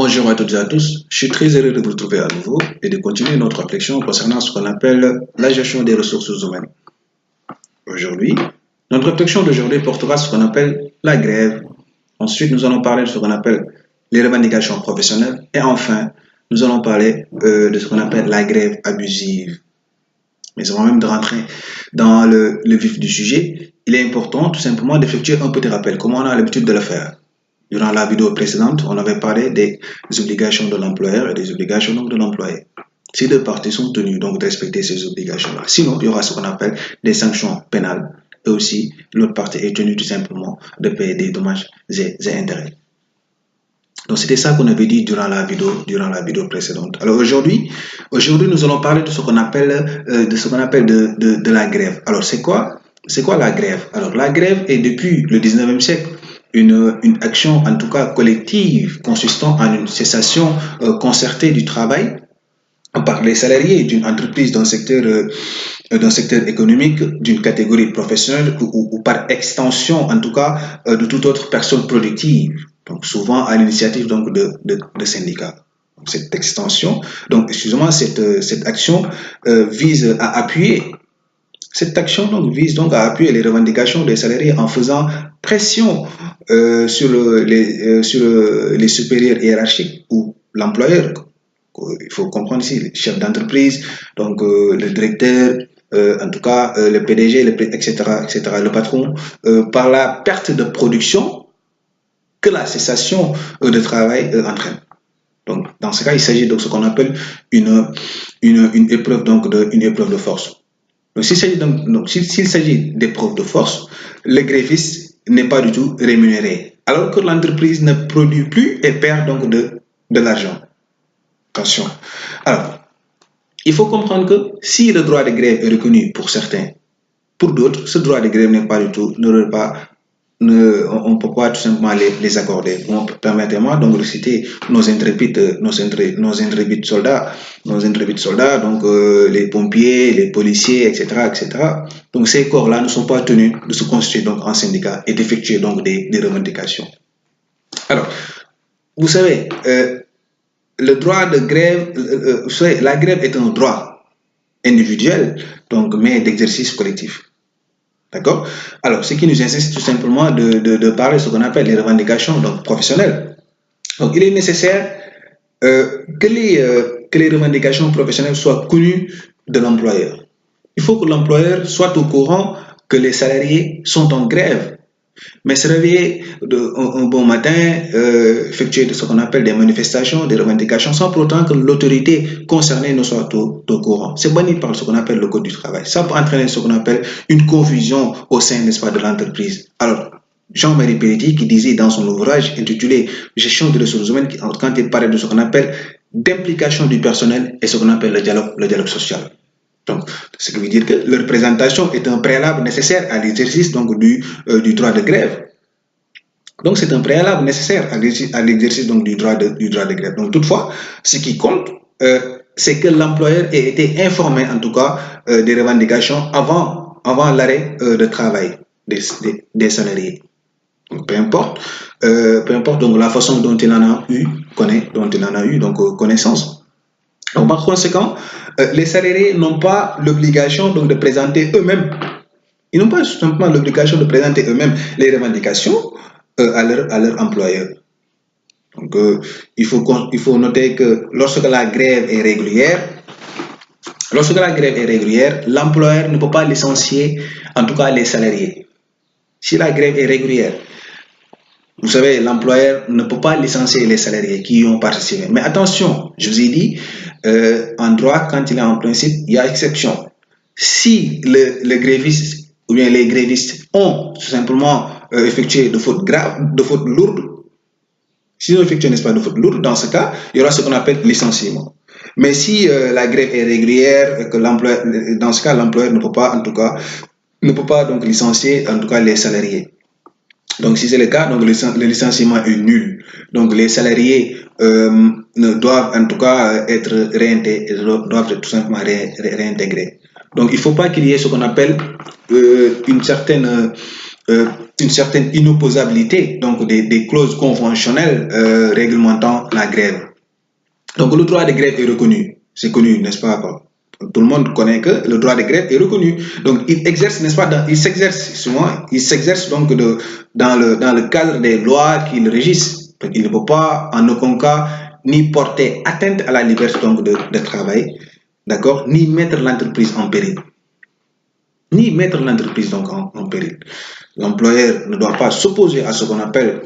Bonjour à toutes et à tous, je suis très heureux de vous retrouver à nouveau et de continuer notre réflexion concernant ce qu'on appelle la gestion des ressources humaines. Aujourd'hui, notre réflexion d'aujourd'hui portera sur ce qu'on appelle la grève. Ensuite, nous allons parler de ce qu'on appelle les revendications professionnelles et enfin, nous allons parler de ce qu'on appelle la grève abusive. Mais avant même de rentrer dans le vif du sujet, il est important tout simplement d'effectuer un petit rappel, comme on a l'habitude de le faire. Durant la vidéo précédente, on avait parlé des obligations de l'employeur et des obligations de l'employé. Ces deux parties sont tenues donc de respecter ces obligations-là. Sinon, il y aura ce qu'on appelle des sanctions pénales. Et aussi, l'autre partie est tenue tout simplement de payer des dommages et intérêts. Donc, c'était ça qu'on avait dit durant la vidéo précédente. Alors aujourd'hui, nous allons parler de ce qu'on appelle, de la grève. Alors, c'est quoi la grève? Alors, la grève est depuis le 19e siècle une action, en tout cas collective, consistant en une cessation concertée du travail par les salariés d'une entreprise d'un secteur économique, d'une catégorie professionnelle ou par extension, en tout cas, de toute autre personne productive. Donc souvent à l'initiative donc de syndicats. Cette extension, donc excusez-moi, cette action vise à appuyer. Cette action donc vise donc à appuyer les revendications des salariés en faisant pression sur les supérieurs hiérarchiques ou l'employeur. Il faut comprendre ici le chef d'entreprise, donc le directeur, en tout cas le PDG, etc., le patron, par la perte de production que la cessation de travail entraîne. Donc dans ce cas, il s'agit de ce qu'on appelle une épreuve de force. Donc s'il s'agit d'épreuve de force, le gréviste n'est pas du tout rémunéré, alors que l'entreprise ne produit plus et perd donc de l'argent. Attention. Alors, il faut comprendre que si le droit de grève est reconnu pour certains, pour d'autres, ce droit de grève n'est pas du tout, on ne peut pas tout simplement les accorder. Bon, permettez-moi donc de citer nos intrépides soldats, donc les pompiers, les policiers, etc., etc. Donc ces corps-là ne sont pas tenus de se constituer donc en syndicat et d'effectuer donc des revendications. Alors, vous savez, le droit de grève, la grève est un droit individuel, donc mais d'exercice collectif. D'accord? Alors, ce qui nous insiste tout simplement de parler de ce qu'on appelle les revendications donc, professionnelles. Donc, il est nécessaire que les revendications professionnelles soient connues de l'employeur. Il faut que l'employeur soit au courant que les salariés sont en grève. Mais se réveiller un bon matin, effectuer ce qu'on appelle des manifestations, des revendications, sans pour autant que l'autorité concernée ne soit au courant. C'est banni par ce qu'on appelle le code du travail. Ça peut entraîner ce qu'on appelle une confusion au sein, n'est-ce pas, de l'entreprise. Alors, Jean-Marie Pelletier, qui disait dans son ouvrage intitulé Gestion des ressources humaines, quand il parlait de ce qu'on appelle d'implication du personnel et ce qu'on appelle le dialogue social. Donc, ce qui veut dire que leur représentation est un préalable nécessaire à l'exercice donc du droit de grève. Donc, c'est un préalable nécessaire à l'exercice donc du droit de grève. Donc, toutefois, ce qui compte, c'est que l'employeur ait été informé, en tout cas, des revendications avant l'arrêt de travail des salariés. Donc, peu importe donc la façon dont il en a eu connaissance. Donc, par conséquent, les salariés n'ont pas l'obligation donc de présenter eux-mêmes. Ils n'ont pas simplement l'obligation de présenter eux-mêmes les revendications à leur employeur. Donc, il faut noter que lorsque la grève est régulière, l'employeur ne peut pas licencier, en tout cas les salariés. Si la grève est régulière, vous savez, l'employeur ne peut pas licencier les salariés qui y ont participé. Mais attention, je vous ai dit, en droit, quand il est en principe, il y a exception. Si le gréviste ou bien les grévistes ont tout simplement effectué de fautes graves, de fautes lourdes, s'ils ont effectué, n'est-ce pas, de fautes lourdes, dans ce cas, il y aura ce qu'on appelle licenciement. Mais si la grève est régulière, dans ce cas, l'employeur ne peut pas donc licencier, en tout cas, les salariés. Donc, si c'est le cas, donc le licenciement est nul. Donc, les salariés doivent en tout cas être tout simplement réintégrés. Donc, il ne faut pas qu'il y ait ce qu'on appelle une certaine une certaine inopposabilité, donc des clauses conventionnelles réglementant la grève. Donc le droit de grève est reconnu, c'est connu, n'est-ce pas? Tout le monde connaît que le droit de grève est reconnu. Donc il exerce, n'est-ce pas? Il s'exerce donc dans le cadre des lois qui le régissent. Donc, il ne peut pas en aucun cas ni porter atteinte à la liberté donc de travail, d'accord, ni mettre l'entreprise en péril. Ni mettre l'entreprise donc en péril. L'employeur ne doit pas s'opposer à ce qu'on appelle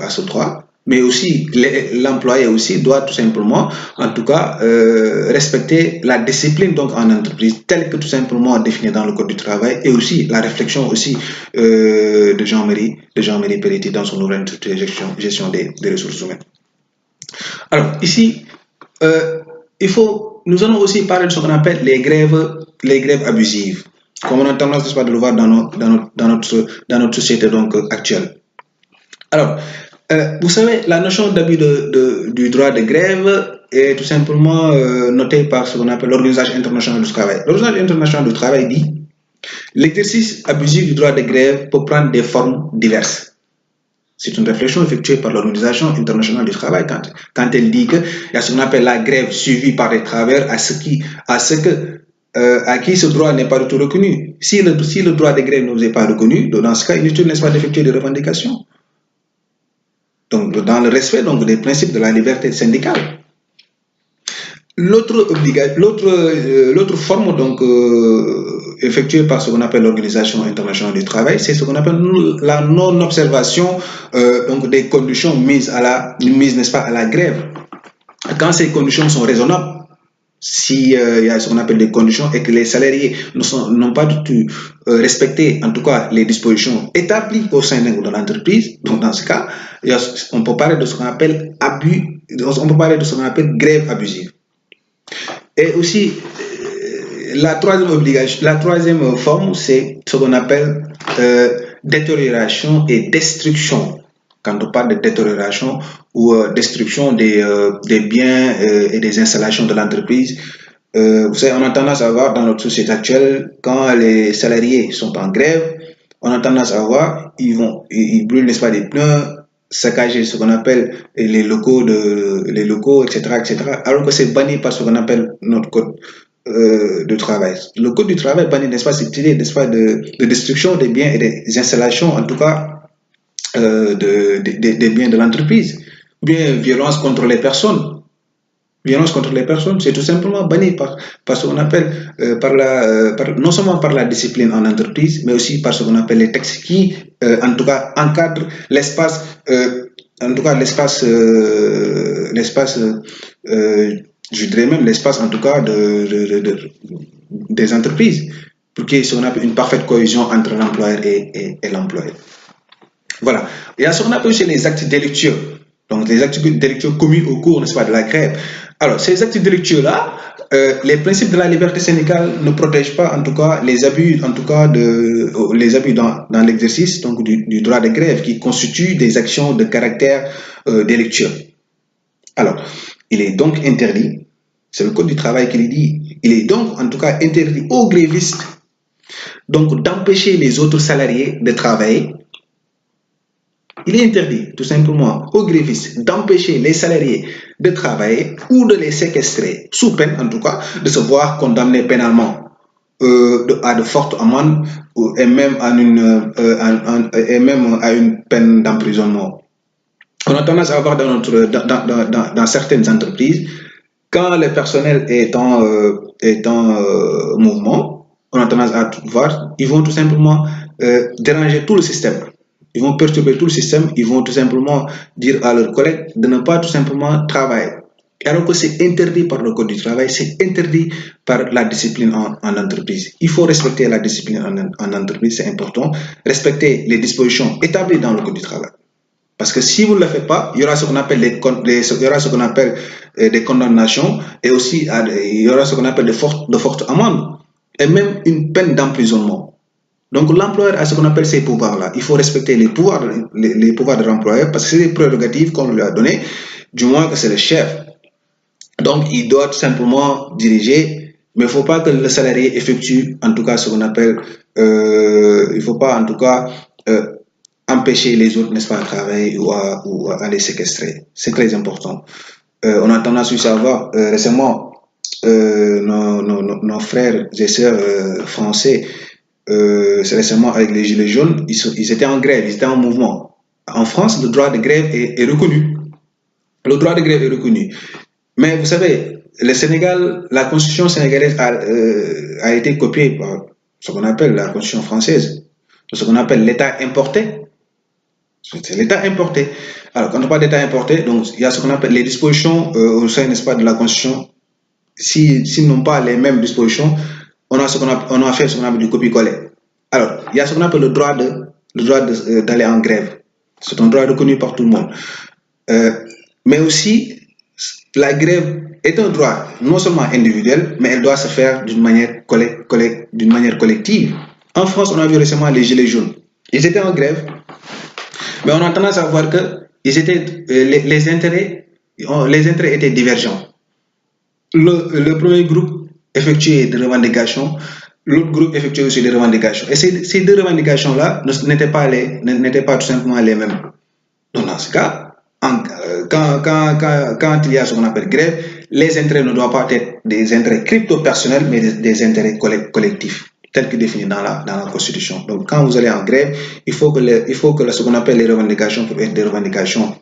à ce droit, mais aussi l'employé aussi doit tout simplement, en tout cas, respecter la discipline donc en entreprise telle que tout simplement définie dans le code du travail, et aussi la réflexion aussi de Jean-Marie Pelletti dans son ouvrage de gestion des ressources humaines. Alors ici, nous allons aussi parler de ce qu'on appelle les grèves abusives, comme on a tendance, n'est-ce pas, de le voir dans notre société donc actuelle. Alors, vous savez, la notion d'abus du droit de grève est tout simplement notée par ce qu'on appelle l'Organisation internationale du travail. L'Organisation internationale du travail dit l'exercice abusif du droit de grève peut prendre des formes diverses. C'est une réflexion effectuée par l'Organisation internationale du travail quand elle dit qu'il y a ce qu'on appelle la grève suivie par les travailleurs à qui ce droit n'est pas du tout reconnu. Si le droit de grève ne vous est pas reconnu, dans ce cas, inutile n'est-ce pas d'effectuer des revendications. Donc, dans le respect donc, des principes de la liberté syndicale. L'autre forme donc effectuée par ce qu'on appelle l'Organisation internationale du travail, c'est ce qu'on appelle la non-observation donc des conditions mises n'est-ce pas, à la grève. Quand ces conditions sont raisonnables, s'il y a ce qu'on appelle des conditions et que les salariés n'ont pas du tout respecté, en tout cas, les dispositions établies au sein de l'entreprise, donc dans ce cas, on peut parler de ce qu'on appelle grève abusive. Et aussi, la troisième forme, c'est ce qu'on appelle détérioration et destruction. Quand on parle de détérioration ou destruction des biens et des installations de l'entreprise, vous savez, on a tendance à voir dans notre société actuelle, quand les salariés sont en grève, on a tendance à voir, ils brûlent, n'est-ce pas, des pneus, saccager ce qu'on appelle les locaux, etc., alors que c'est banni par ce qu'on appelle notre code de travail. Le code du travail bannit, n'est-ce pas, cette idée, n'est-ce pas, de destruction des biens et des installations, en tout cas, des biens de l'entreprise. Ou bien violence contre les personnes. Violence contre les personnes, c'est tout simplement banni par ce qu'on appelle, non seulement par la discipline en entreprise, mais aussi par ce qu'on appelle les textes qui, en tout cas, encadrent l'espace, je dirais même l'espace, en tout cas, des entreprises, pour qu'il y ait ce qu'on appelle une parfaite cohésion entre l'employeur et l'employé. Voilà. Il y a ce qu'on appelle aussi les actes délictueux. Donc, les actes délictueux commis au cours, n'est-ce pas, de la grève. Alors, ces actes délictueux-là, les principes de la liberté syndicale ne protègent pas, en tout cas, les abus, en tout cas, les abus dans l'exercice donc du droit de grève qui constituent des actions de caractère délictueux. Alors, il est donc interdit, c'est le Code du travail qui le dit, il est donc, en tout cas, interdit aux grévistes donc d'empêcher les autres salariés de travailler. Il est interdit, tout simplement, aux grévistes d'empêcher les salariés de travailler ou de les séquestrer, sous peine, en tout cas, de se voir condamnés pénalement à de fortes amendes et même à une peine d'emprisonnement. On a tendance à voir dans certaines entreprises, quand le personnel est en mouvement, on a tendance à voir, ils vont tout simplement déranger tout le système. Ils vont perturber tout le système, ils vont tout simplement dire à leurs collègues de ne pas tout simplement travailler. Alors que c'est interdit par le Code du travail, c'est interdit par la discipline en entreprise. Il faut respecter la discipline en entreprise, c'est important. Respecter les dispositions établies dans le Code du travail. Parce que si vous ne le faites pas, il y aura ce qu'on appelle des condamnations et aussi il y aura ce qu'on appelle de fortes amendes et même une peine d'emprisonnement. Donc l'employeur a ce qu'on appelle ces pouvoirs-là. Il faut respecter les pouvoirs de l'employeur parce que c'est des prérogatives qu'on lui a données, du moins que c'est le chef. Donc il doit tout simplement diriger, mais il ne faut pas que le salarié effectue en tout cas ce qu'on appelle, il ne faut pas en tout cas empêcher les autres, n'est-ce pas, à travailler ou à les séquestrer. C'est très important. On a tendance à savoir récemment nos frères et sœurs français, c'est récemment avec les Gilets jaunes, ils étaient en grève, ils étaient en mouvement. En France, le droit de grève est reconnu. Le droit de grève est reconnu. Mais vous savez, le Sénégal, la constitution sénégalaise a été copiée par ce qu'on appelle la constitution française, ce qu'on appelle l'État importé. C'est l'État importé. Alors, quand on parle d'État importé, donc il y a ce qu'on appelle les dispositions au sein, n'est-ce pas, de la constitution. S'ils n'ont pas les mêmes dispositions, on a fait ce qu'on appelle du copier-coller. Alors, il y a ce qu'on appelle le droit d'aller en grève. C'est un droit reconnu par tout le monde. Mais aussi, la grève est un droit non seulement individuel, mais elle doit se faire d'une manière collective. En France, on a vu récemment les Gilets jaunes. Ils étaient en grève, mais on a tendance à voir que les intérêts étaient divergents. Le premier groupe effectuait des revendications, l'autre groupe effectuait aussi des revendications. Et ces deux revendications-là n'étaient pas tout simplement les mêmes. Donc, dans ce cas, quand il y a ce qu'on appelle grève, les intérêts ne doivent pas être des intérêts crypto-personnels, mais des intérêts collectifs, tels que définis dans la Constitution. Donc, quand vous allez en grève, il faut que ce qu'on appelle les revendications peuvent être des revendications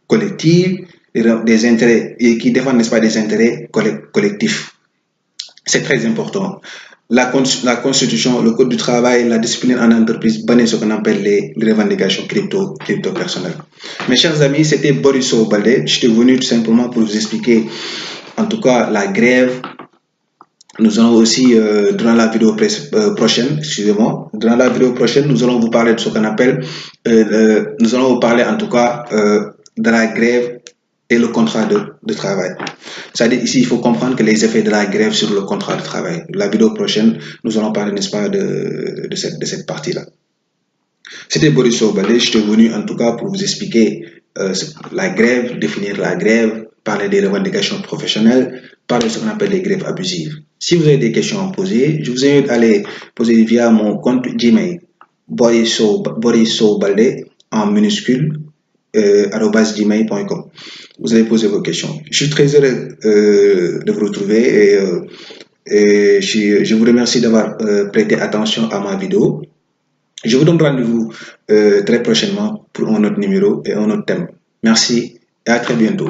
collectives, des intérêts et qui défendent, n'est-ce pas, des intérêts collectifs. C'est très important. La Constitution, le Code du travail, la discipline en entreprise bannit ce qu'on appelle les revendications crypto-personnelles. Mes chers amis, c'était Boris Balde. Je suis venu tout simplement pour vous expliquer, en tout cas, la grève. Nous allons aussi, durant la vidéo prochaine, durant la vidéo prochaine, nous allons vous parler de ce qu'on appelle, nous allons vous parler en tout cas de la grève et le contrat de travail. C'est-à-dire ici, il faut comprendre que les effets de la grève sur le contrat de travail. La vidéo prochaine, nous allons parler, n'est-ce pas, de cette partie-là. C'était Boris Balde. Je suis venu en tout cas pour vous expliquer la grève, définir la grève, parler des revendications professionnelles, parler de ce qu'on appelle les grèves abusives. Si vous avez des questions à poser, je vous invite à aller poser via mon compte Gmail, borissobalde en minuscule, @gmail.com. Vous allez poser vos questions. Je suis très heureux de vous retrouver et je vous remercie d'avoir prêté attention à ma vidéo. Je vous donne rendez-vous très prochainement pour un autre numéro et un autre thème. Merci et à très bientôt.